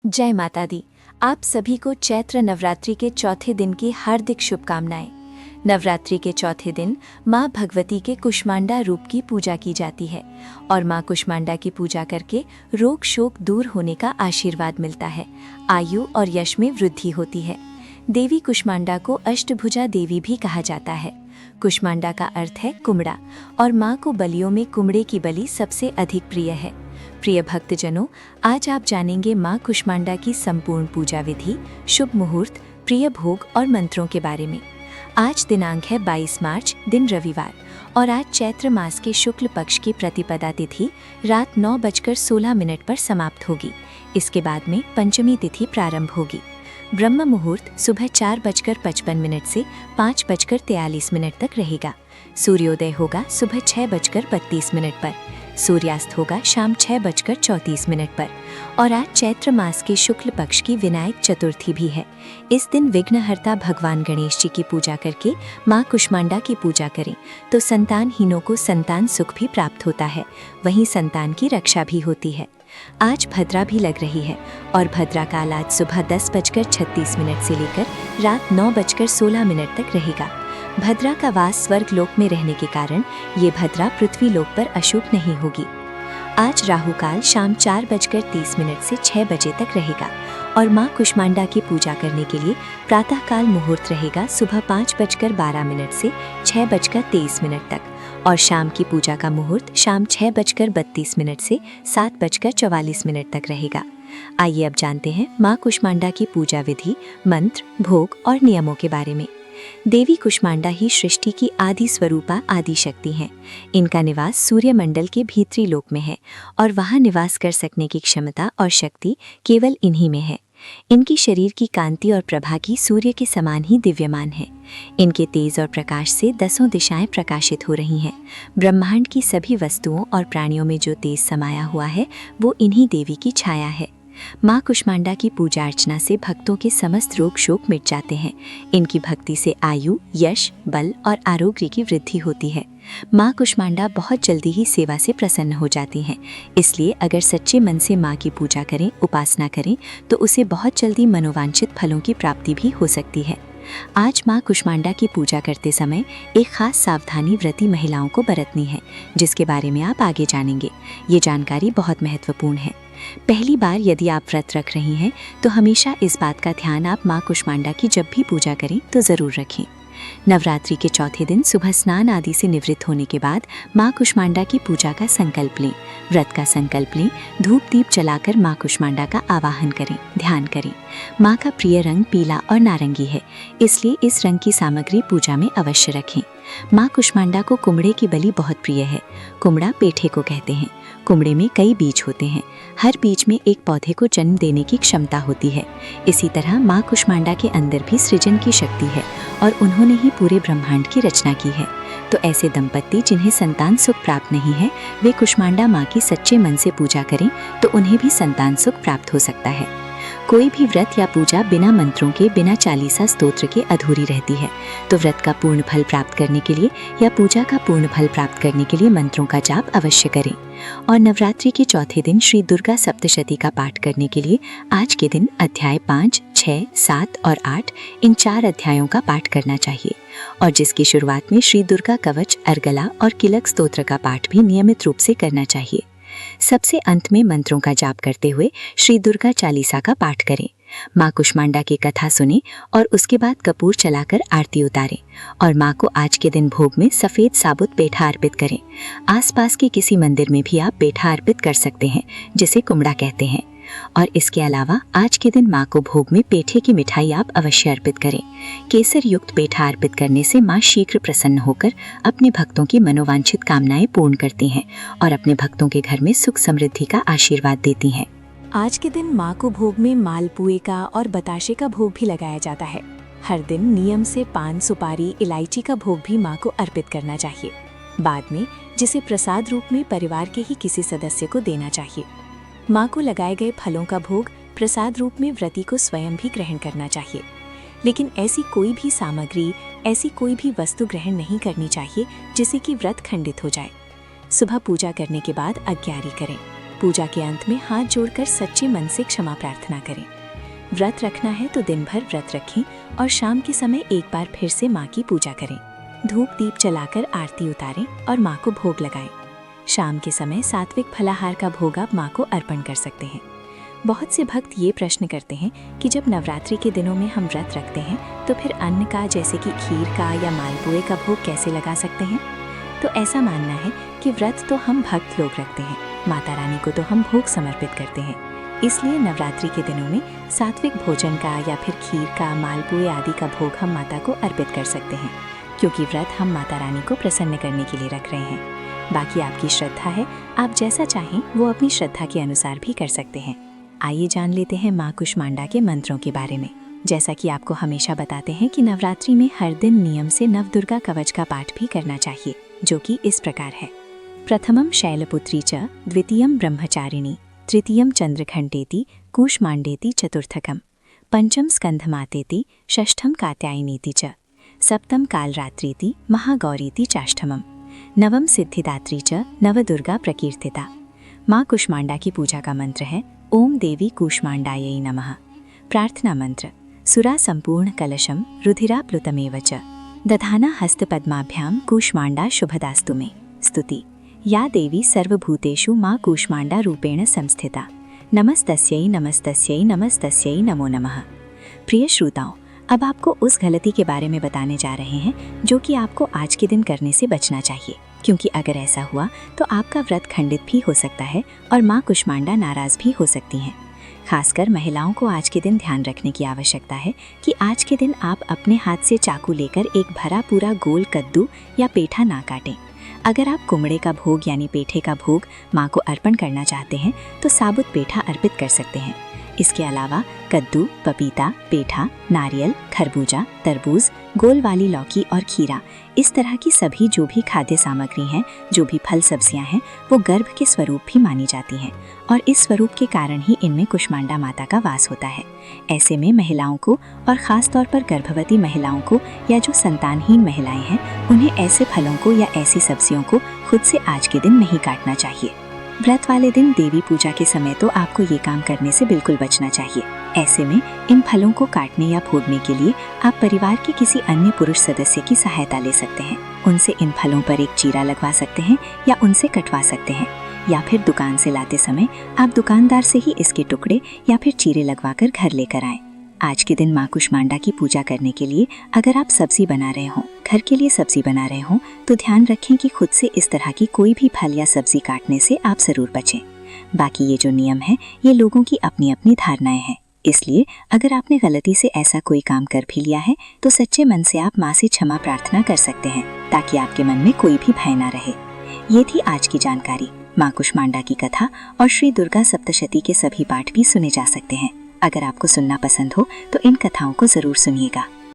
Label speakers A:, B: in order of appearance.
A: जय माता दी। आप सभी को चैत्र नवरात्रि के चौथे दिन की हार्दिक शुभकामनाएं। नवरात्रि के चौथे दिन माँ भगवती के कुष्मांडा रूप की पूजा की जाती है और माँ कुष्मांडा की पूजा करके रोग शोक दूर होने का आशीर्वाद मिलता है, आयु और यश में वृद्धि होती है। देवी कुष्मांडा को अष्टभुजा देवी भी कहा जाता है। कुष्मांडा का अर्थ है कुमड़ा और माँ को बलियों में कुमड़े की बलि सबसे अधिक प्रिय है। प्रिय भक्तजनों, आज आप जानेंगे माँ कुष्मांडा की संपूर्ण पूजा विधि, शुभ मुहूर्त, प्रिय भोग और मंत्रों के बारे में। आज दिनांक है 22 मार्च, दिन रविवार, और आज चैत्र मास के शुक्ल पक्ष की प्रतिपदा तिथि रात 9:16 पर समाप्त होगी। इसके बाद में पंचमी तिथि प्रारंभ होगी। ब्रह्म मुहूर्त सुबह 4:55 से 5:43 तक रहेगा। सूर्योदय होगा सुबह 6:32 पर। सूर्यास्त होगा शाम 6:34 पर। और आज चैत्र मास के शुक्ल पक्ष की विनायक चतुर्थी भी है। इस दिन विघ्नहर्ता भगवान गणेश जी की पूजा करके माँ कुष्मांडा की पूजा करें तो संतानहीनों को संतान सुख भी प्राप्त होता है, वहीं संतान की रक्षा भी होती है। आज भद्रा भी लग रही है और भद्रा काल आज सुबह 10:36 से लेकर रात 9:16 तक रहेगा। भद्रा का वास स्वर्ग लोक में रहने के कारण ये भद्रा पृथ्वी लोक पर अशुभ नहीं होगी। आज राहु काल शाम 4:30 से 6 बजे तक रहेगा और माँ कुष्मांडा की पूजा करने के लिए प्रातः काल मुहूर्त रहेगा सुबह 5:12 से 6:23 तक और शाम की पूजा का मुहूर्त शाम 6:32 से 7:44 तक रहेगा। आइए अब जानते हैं माँ कुष्मांडा की पूजा विधि, मंत्र, भोग और नियमों के बारे में। देवी कुष्मांडा ही सृष्टि की आदि स्वरूपा आदि शक्ति हैं। इनका निवास सूर्यमंडल के भीतरी लोक में है और वहां निवास कर सकने की क्षमता और शक्ति केवल इन्हीं में है। इनकी शरीर की कांति और प्रभा की सूर्य के समान ही दिव्यमान है। इनके तेज और प्रकाश से 10 दिशाएं प्रकाशित हो रही हैं। ब्रह्मांड की सभी वस्तुओं और प्राणियों में जो तेज समाया हुआ है वो इन्हीं देवी की छाया है। माँ कुष्मांडा की पूजा अर्चना से भक्तों के समस्त रोग शोक मिट जाते हैं। इनकी भक्ति से आयु, यश, बल और आरोग्य की वृद्धि होती है। माँ कुष्मांडा बहुत जल्दी ही सेवा से प्रसन्न हो जाती हैं। इसलिए अगर सच्चे मन से माँ की पूजा करें, उपासना करें तो उसे बहुत जल्दी मनोवांछित फलों की प्राप्ति भी हो सकती है। आज माँ कुष्मांडा की पूजा करते समय एक खास सावधानी व्रती महिलाओं को बरतनी है, जिसके बारे में आप आगे जानेंगे। ये जानकारी बहुत महत्वपूर्ण है। पहली बार यदि आप व्रत रख रही हैं तो हमेशा इस बात का ध्यान आप माँ कुष्मांडा की जब भी पूजा करें तो ज़रूर रखें। नवरात्रि के चौथे दिन सुबह स्नान आदि से निवृत्त होने के बाद माँ कुष्मांडा की पूजा का संकल्प लें, व्रत का संकल्प लें, धूप दीप जलाकर माँ कुष्मांडा का आवाहन करें, ध्यान करें। माँ का प्रिय रंग पीला और नारंगी है, इसलिए इस रंग की सामग्री पूजा में अवश्य रखें। माँ कुष्मांडा को कुमड़े की बलि बहुत प्रिय है। कुमड़ा पेठे को कहते हैं। कुमड़े में कई बीज होते हैं। हर बीज में एक पौधे को जन्म देने की क्षमता होती है। इसी तरह माँ कुष्मांडा के अंदर भी सृजन की शक्ति है और उन्होंने ही पूरे ब्रह्मांड की रचना की है। तो ऐसे दंपत्ति जिन्हें संतान सुख प्राप्त नहीं है, वे कुष्मांडा माँ की सच्चे मन से पूजा करें तो उन्हें भी संतान सुख प्राप्त हो सकता है। कोई भी व्रत या पूजा बिना मंत्रों के, बिना चालीसा स्तोत्र के अधूरी रहती है। तो व्रत का पूर्ण फल प्राप्त करने के लिए या पूजा का पूर्ण फल प्राप्त करने के लिए मंत्रों का जाप अवश्य करें। और नवरात्रि के चौथे दिन श्री दुर्गा सप्तशती का पाठ करने के लिए आज के दिन अध्याय 5, 6, 7 और 8 इन 4 अध्यायों का पाठ करना चाहिए। और जिसकी शुरुआत में श्री दुर्गा कवच, अर्गला और किलक स्तोत्र का पाठ भी नियमित रूप से करना चाहिए। सबसे अंत में मंत्रों का जाप करते हुए श्री दुर्गा चालीसा का पाठ करें। माँ कुष्मांडा की कथा सुने और उसके बाद कपूर चलाकर आरती उतारें और माँ को आज के दिन भोग में सफ़ेद साबुत पेठा अर्पित करें। आसपास के किसी मंदिर में भी आप पेठा अर्पित कर सकते हैं, जिसे कुमड़ा कहते हैं। और इसके अलावा आज के दिन माँ को भोग में पेठे की मिठाई आप अवश्य अर्पित करें। केसर युक्त पेठा अर्पित करने से माँ शीघ्र प्रसन्न होकर अपने भक्तों की मनोवांछित कामनाएं पूर्ण करती हैं और अपने भक्तों के घर में सुख समृद्धि का आशीर्वाद देती हैं।
B: आज के दिन माँ को भोग में मालपुए का और बताशे का भोग भी लगाया जाता है। हर दिन नियम से पान, सुपारी, इलायची का भोग भी माँ को अर्पित करना चाहिए। बाद में जिसे प्रसाद रूप में परिवार के ही किसी सदस्य को देना चाहिए। माँ को लगाए गए फलों का भोग प्रसाद रूप में व्रती को स्वयं भी ग्रहण करना चाहिए। लेकिन ऐसी कोई भी सामग्री, ऐसी कोई भी वस्तु ग्रहण नहीं करनी चाहिए जिससे कि व्रत खंडित हो जाए। सुबह पूजा करने के बाद अग्यारी करें। पूजा के अंत में हाथ जोड़कर सच्चे मन से क्षमा प्रार्थना करें। व्रत रखना है तो दिन भर व्रत रखें और शाम के समय एक बार फिर से माँ की पूजा करें। धूप दीप जलाकर आरती उतारें और माँ को भोग लगाएं। शाम के समय सात्विक फलाहार का भोग आप माँ को अर्पण कर सकते हैं। बहुत से भक्त ये प्रश्न करते हैं कि जब नवरात्रि के दिनों में हम व्रत रखते हैं तो फिर अन्न का जैसे कि खीर का या मालपुए का भोग कैसे लगा सकते हैं। तो ऐसा मानना है कि व्रत तो हम भक्त लोग रखते हैं, माता रानी को तो हम भोग समर्पित करते हैं। इसलिए नवरात्रि के दिनों में सात्विक भोजन का या फिर खीर का, मालपुए आदि का भोग हम माता को अर्पित कर सकते हैं, क्योंकि व्रत हम माता रानी को प्रसन्न करने के लिए रख रहे हैं। बाकी आपकी श्रद्धा है, आप जैसा चाहें वो अपनी श्रद्धा के अनुसार भी कर सकते हैं। आइए जान लेते हैं माँ कुष्मांडा के मंत्रों के बारे में। जैसा कि आपको हमेशा बताते हैं कि नवरात्रि में हर दिन नियम से नवदुर्गा कवच का पाठ भी करना चाहिए, जो कि इस प्रकार है। प्रथमम शैलपुत्री च, द्वितीयम ब्रह्मचारिणी, तृतीयम चंद्रघंटेति, कूष्मांडेति चतुर्थकम, पंचम स्कंधमातेति, षष्ठम कात्यायनीति च, सप्तम कालरात्रीति, महागौरीति चाष्टमम, नवम सिद्धिदात्री च, नवदुर्गा प्रकीर्तिता। माँ कुष्मांडा की पूजा का मंत्र है ओम देवी कूष्मांडायै नमः। प्रार्थना मंत्र सुरा संपूर्ण कलशम रुधिरा प्लुतमेव च, दधाना हस्तपद्माभ्यां कूष्मांडा शुभदास्तु मे। स्तुति या देवी सर्वभूतेषु माँ कूष्मांडा रूपेण संस्थिता, नमस्तस्यै नमस्तस्यै नमस्तस्यै नमो नमः। प्रिय श्रोताओं, अब आपको उस गलती के बारे में बताने जा रहे हैं जो कि आपको आज के दिन करने से बचना चाहिए, क्योंकि अगर ऐसा हुआ तो आपका व्रत खंडित भी हो सकता है और माँ कुष्मांडा नाराज भी हो सकती हैं। खासकर महिलाओं को आज के दिन ध्यान रखने की आवश्यकता है कि आज के दिन आप अपने हाथ से चाकू लेकर एक भरा पूरा गोल कद्दू या पेठा ना काटें। अगर आप कुमड़े का भोग यानी पेठे का भोग माँ को अर्पण करना चाहते हैं तो साबुत पेठा अर्पित कर सकते हैं। इसके अलावा कद्दू, पपीता, पेठा, नारियल, खरबूजा, तरबूज, गोल वाली लौकी और खीरा, इस तरह की सभी जो भी खाद्य सामग्री हैं, जो भी फल सब्जियां हैं, वो गर्भ के स्वरूप भी मानी जाती हैं और इस स्वरूप के कारण ही इनमें कुष्मांडा माता का वास होता है। ऐसे में महिलाओं को और ख़ास तौर पर गर्भवती महिलाओं को या जो संतानहीन महिलाएं हैं, उन्हें ऐसे फलों को या ऐसी सब्जियों को खुद से आज के दिन नहीं काटना चाहिए। व्रत वाले दिन देवी पूजा के समय तो आपको ये काम करने से बिल्कुल बचना चाहिए। ऐसे में इन फलों को काटने या फोड़ने के लिए आप परिवार के किसी अन्य पुरुष सदस्य की सहायता ले सकते हैं। उनसे इन फलों पर एक चीरा लगवा सकते हैं या उनसे कटवा सकते हैं, या फिर दुकान से लाते समय आप दुकानदार से ही इसके टुकड़े या फिर चीरे लगवाकर घर लेकर आएं। आज के दिन माँ कुष्मांडा की पूजा करने के लिए अगर आप सब्जी बना रहे हों, घर के लिए सब्जी बना रहे हों, तो ध्यान रखें कि खुद से इस तरह की कोई भी फल या सब्जी काटने से आप जरूर बचें। बाकी ये जो नियम है ये लोगों की अपनी अपनी धारणाएं हैं, इसलिए अगर आपने गलती से ऐसा कोई काम कर भी लिया है तो सच्चे मन से आप माँ से क्षमा प्रार्थना कर सकते हैं, ताकि आपके मन में कोई भी भय ना रहे। ये थी आज की जानकारी। माँ कुष्मांडा की कथा और श्री दुर्गा सप्तशती के सभी पाठ भी सुने जा सकते हैं। अगर आपको सुनना पसंद हो तो इन कथाओं को जरूर सुनिएगा।